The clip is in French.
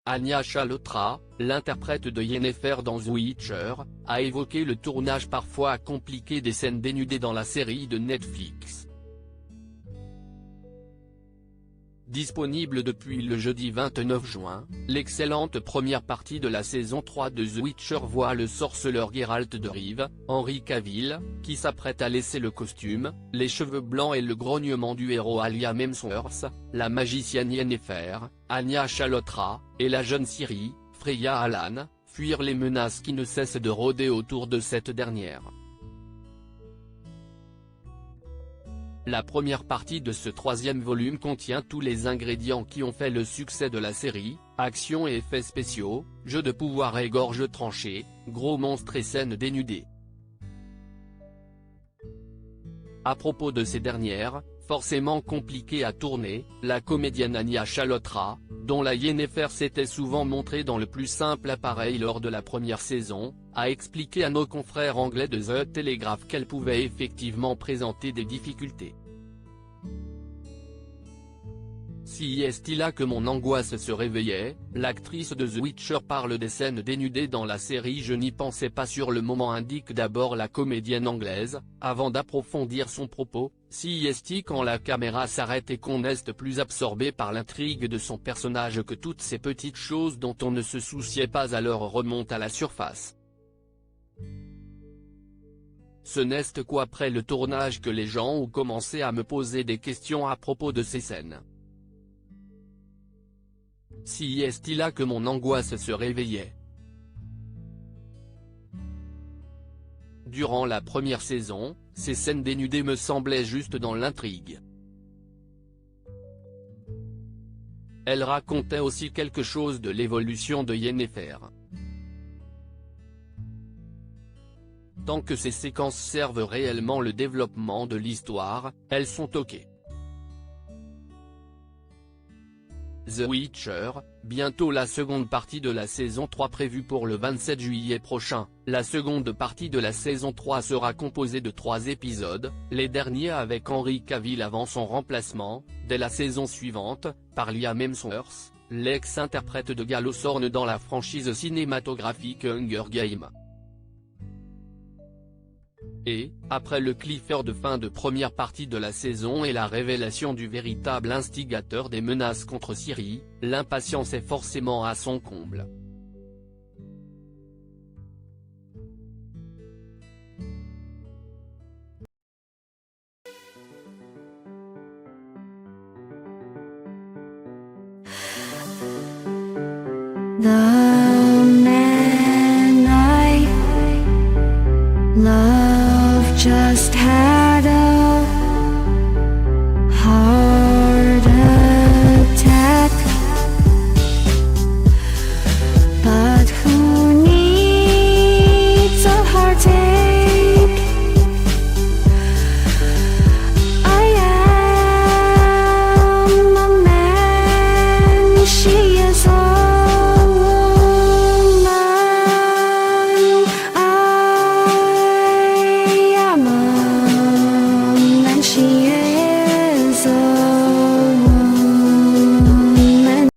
Anya Chalotra, l'interprète de Yennefer dans The Witcher, a évoqué le tournage parfois compliqué des scènes dénudées dans la série de Netflix. Disponible depuis le jeudi 29 juin, l'excellente première partie de la saison 3 de The Witcher voit le sorceleur Geralt de Rive, Henry Cavill, qui s'apprête à laisser le costume, les cheveux blancs et le grognement du héros à Liam Hemsworth, la magicienne Yennefer, Anya Chalotra, et la jeune Ciri, Freya Allan, fuir les menaces qui ne cessent de rôder autour de cette dernière. La première partie de ce troisième volume contient tous les ingrédients qui ont fait le succès de la série, action et effets spéciaux, jeux de pouvoir et gorges tranchées, gros monstres et scènes dénudées. À propos de ces dernières, forcément compliquées à tourner, la comédienne Anya Chalotra, dont la Yennefer s'était souvent montrée dans le plus simple appareil lors de la première saison, a expliqué à nos confrères anglais de The Telegraph qu'elle pouvait effectivement présenter des difficultés. Si est là que mon angoisse se réveillait, l'actrice de The Witcher parle des scènes dénudées dans la série. Je n'y pensais pas sur le moment, indique d'abord la comédienne anglaise, avant d'approfondir son propos. Si est quand la caméra s'arrête et qu'on est plus absorbé par l'intrigue de son personnage que toutes ces petites choses dont on ne se souciait pas alors remontent à la surface. Ce n'est qu'après le tournage que les gens ont commencé à me poser des questions à propos de ces scènes. Si est là que mon angoisse se réveillait. Durant la première saison, ces scènes dénudées me semblaient juste dans l'intrigue. Elles racontaient aussi quelque chose de l'évolution de Yennefer. Tant que ces séquences servent réellement le développement de l'histoire, elles sont ok. The Witcher, bientôt la seconde partie de la saison 3 prévue pour le 27 juillet prochain. La seconde partie de la saison 3 sera composée de 3 épisodes, les derniers avec Henry Cavill avant son remplacement, dès la saison suivante, par Liam Hemsworth, l'ex-interprète de Galosorn dans la franchise cinématographique Hunger Games. Et, après le cliffhanger de fin de première partie de la saison et la révélation du véritable instigateur des menaces contre Ciri, l'impatience est forcément à son comble. Just have